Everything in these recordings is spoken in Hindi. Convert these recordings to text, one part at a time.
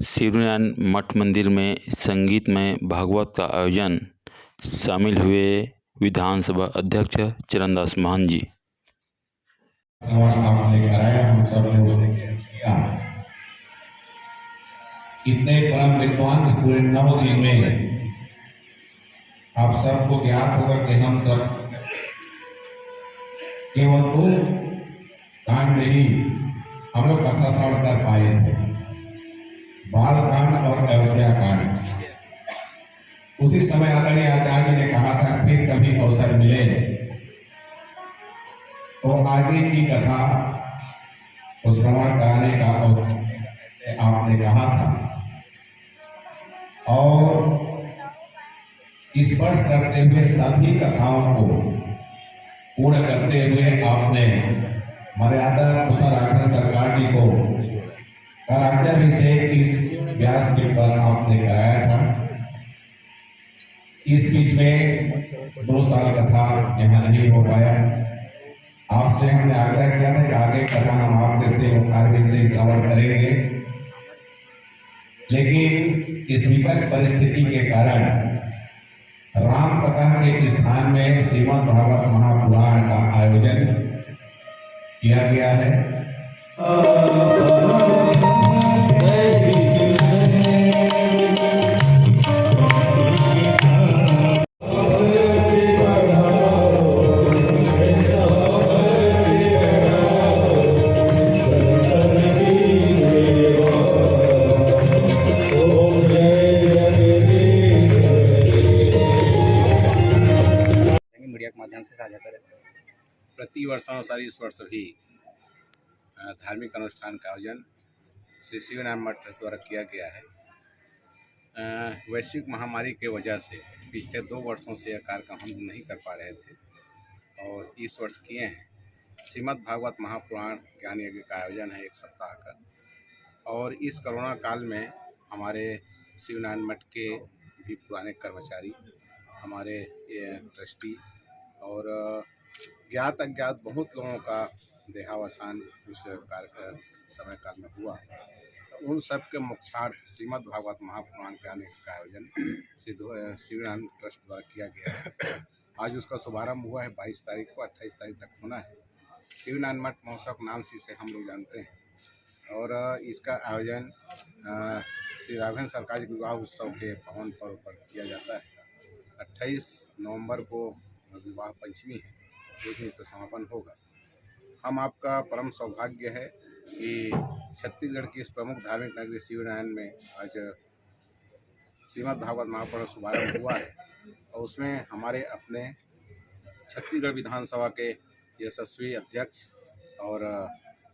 शिवनारायण मठ मंदिर में संगीतमय भागवत का आयोजन। शामिल हुए विधानसभा अध्यक्ष चरणदास महंत जी। आपने कराया, हम सब ने उसको किया। इतने परम विद्वान पूरे 9 दिन में आप सबको ज्ञात होगा कि हम सब केवल 2 कांड में ही हम लोग कथा श्रवण कर पाए थे, बाल कांड और अयोध्या कांड। उसी समय आदरणीय आचार्य जी ने कहा था फिर कभी अवसर मिले तो आगे की कथा को श्रवण कराने का अवसर आपने कहा था, और स्पर्श करते हुए सभी कथाओं को पूर्ण करते हुए आपने मर्यादा राघवन सरकार जी को राज्याभिषेक इस व्यासपीठ पर आपने कराया था। इस बीच में 2 साल कथा यहाँ नहीं हो पाया। आपसे हमने आग्रह किया था कि आगे कथा हम आपके श्री मुखारबिंद से श्रवण करेंगे, लेकिन इस विकट परिस्थिति के कारण राम कथा के स्थान में श्रीमद् भागवत महापुराण का आयोजन किया गया है। माध्यम से साझा करें। प्रति वर्षानुसार इस वर्ष भी धार्मिक अनुष्ठान का आयोजन श्री शिवनारायण मठ द्वारा किया गया है। वैश्विक महामारी के वजह से पिछले 2 वर्षों से यह कार्यक्रम हम नहीं कर पा रहे थे और इस वर्ष किए हैं। श्रीमद् भागवत महापुराण ज्ञान यज्ञ का आयोजन है 1 सप्ताह का, और इस कोरोना काल में हमारे शिवनारायण मठ के भी पुराने कर्मचारी, हमारे ट्रस्टी और ज्ञात अज्ञात बहुत लोगों का देहावसान इस कार्यक्रम समय काल में हुआ। तो उन सब के मोक्षार्थ श्रीमद् भागवत महापुराण ज्ञान का आयोजन शिवनारायण ट्रस्ट द्वारा किया गया है। आज उसका शुभारंभ हुआ है 22 तारीख को, 28 तारीख तक होना है। शिवनारायण मठ महोत्सव नाम से हम लोग जानते हैं, और इसका आयोजन श्री राघवेंद्र सरकार जी विवाह उत्सव के पावन पर्व पर किया जाता है। 28 नवंबर को विवाह पंचमी है, उस दिन समापन होगा। हम आपका परम सौभाग्य है कि छत्तीसगढ़ की इस प्रमुख धार्मिक नगरी शिवनारायण में आज श्रीमद् भागवत महापुराण शुभारंभ हुआ है, और उसमें हमारे अपने छत्तीसगढ़ विधानसभा के यशस्वी अध्यक्ष और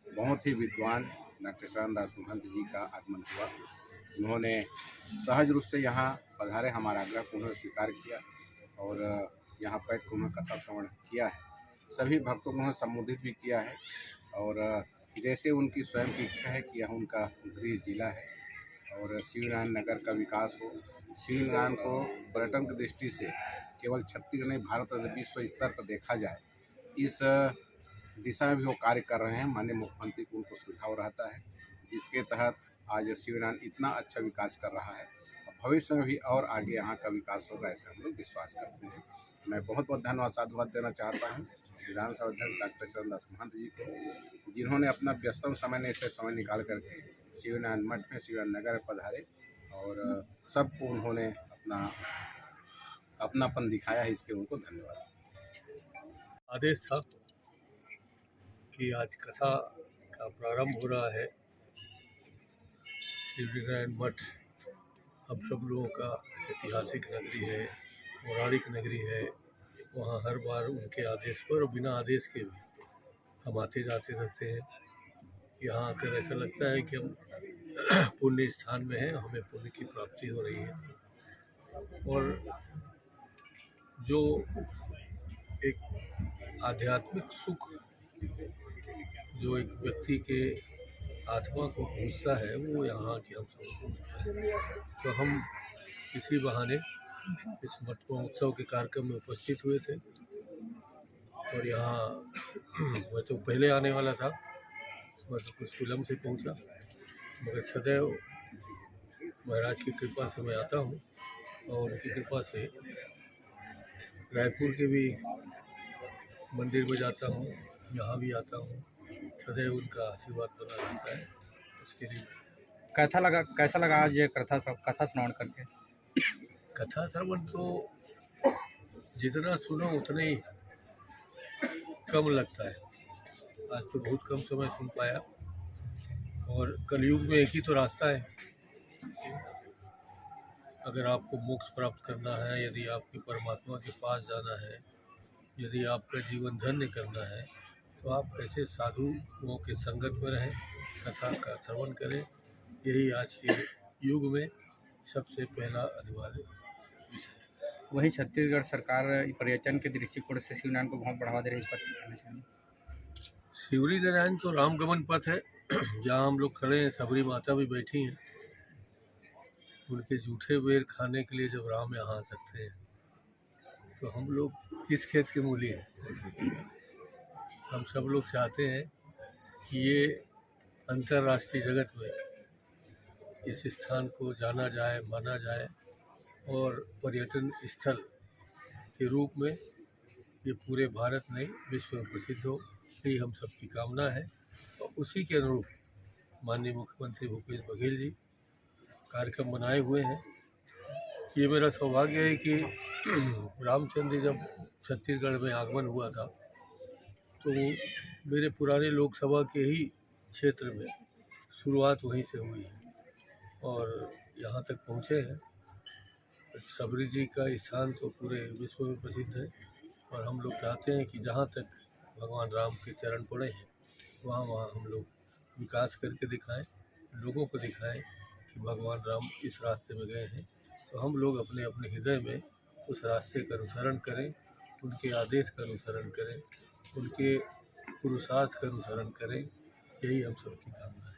बहुत ही विद्वान डॉक्टर चरणदास महंत जी का आगमन हुआ। उन्होंने सहज रूप से यहाँ पधारे, हमारा आग्रह को उन्होंने स्वीकार किया और यहाँ बैठ कर उन्होंने कथा श्रवण किया है। सभी भक्तों को उन्होंने संबोधित भी किया है, और जैसे उनकी स्वयं की इच्छा है कि यह उनका गृह जिला है और शिवनारायण नगर का विकास हो। शिवनारायण को पर्यटन की दृष्टि से केवल छत्तीसगढ़ नहीं, भारत और विश्व स्तर पर देखा जाए, इस दिशा में भी वो कार्य कर रहे हैं। माननीय मुख्यमंत्री को उनको सुझाव रहता है, जिसके तहत आज शिवनारायण इतना अच्छा विकास कर रहा है। भविष्य में भी और आगे यहाँ का विकास होगा, ऐसा हम लोग विश्वास करते हैं। मैं बहुत बहुत धन्यवाद साधुवाद देना चाहता हूँ विधानसभा अध्यक्ष डॉक्टर चरणदास महंत जी को, जिन्होंने अपना व्यस्तम समय से समय निकाल करके शिवनारायण मठ में शिवनारायण नगर पधारे और सबको उन्होंने अपनापन दिखाया है। इसके उनको धन्यवाद। आदेश था कि आज कथा का प्रारंभ हो रहा है। शिवनारायण मठ हम सब लोगों का ऐतिहासिक नगरी है, पौराणिक नगरी है। वहाँ हर बार उनके आदेश पर और बिना आदेश के भी हम आते जाते रहते हैं। यहाँ आकर ऐसा लगता है कि हम पुण्य स्थान में हैं, हमें पुण्य की प्राप्ति हो रही है। और जो एक आध्यात्मिक सुख जो एक व्यक्ति के आत्मा को पहुँचता है, वो यहाँ की हम सबको मिलता है। तो हम इसी बहाने इस मठ महोत्सव के कार्यक्रम में उपस्थित हुए थे, और यहाँ मैं तो पहले आने वाला था, मैं तो कुछ विलम्ब से पहुँचा, मगर सदैव महाराज की कृपा से मैं आता हूँ और उनकी कृपा से रायपुर के भी मंदिर में जाता हूँ, यहाँ भी आता हूँ। सदैव उनका आशीर्वाद बना रहता है, उसके लिए कैसा लगा आज ये कथा श्रवण करके? कथा श्रवण तो जितना सुनो उतना ही कम लगता है। आज तो बहुत कम समय सुन पाया, और कलयुग में एक ही तो रास्ता है। अगर आपको मोक्ष प्राप्त करना है, यदि आपके परमात्मा के पास जाना है, यदि आपका जीवन धन्य करना है, तो आप ऐसे साधुओं के संगत में रहें, कथा का श्रवण करें। यही आज के युग में सबसे पहला अनिवार्य विषय है। वहीं छत्तीसगढ़ सरकार पर्यटन के दृष्टिकोण से शिवनारायण को बहुत बढ़ावा दे रही है, इस पर क्या कहना चाहिए? शिवरी नारायण तो रामगमन पथ है। जहाँ हम लोग खड़े हैं, सबरी माता भी बैठी हैं। उनके जूठे बेर खाने के लिए जब राम यहाँ आ सकते हैं, तो हम लोग किस खेत के मूली हैं? हम सब लोग चाहते हैं कि ये अंतर्राष्ट्रीय जगत में इस स्थान को जाना जाए, माना जाए, और पर्यटन स्थल के रूप में ये पूरे भारत में विश्व में प्रसिद्ध हो, यही हम सबकी कामना है। और उसी के अनुरूप माननीय मुख्यमंत्री भूपेश बघेल जी कार्यक्रम बनाए हुए हैं। ये मेरा सौभाग्य है कि रामचंद्र जब छत्तीसगढ़ में आगमन हुआ था, तो मेरे पुराने लोकसभा के ही क्षेत्र में शुरुआत वहीं से हुई है और यहाँ तक पहुँचे हैं। सबरी जी का स्थान तो पूरे विश्व में प्रसिद्ध है, और हम लोग चाहते हैं कि जहाँ तक भगवान राम के चरण पड़े हैं, वहाँ हम लोग विकास करके दिखाएं, लोगों को दिखाएं कि भगवान राम इस रास्ते में गए हैं। तो हम लोग अपने अपने हृदय में उस रास्ते का अनुसरण करें, उनके आदेश का अनुसरण करें, उनके पुरुषार्थ का अनुसरण करें। यही हम सबकी कामना है।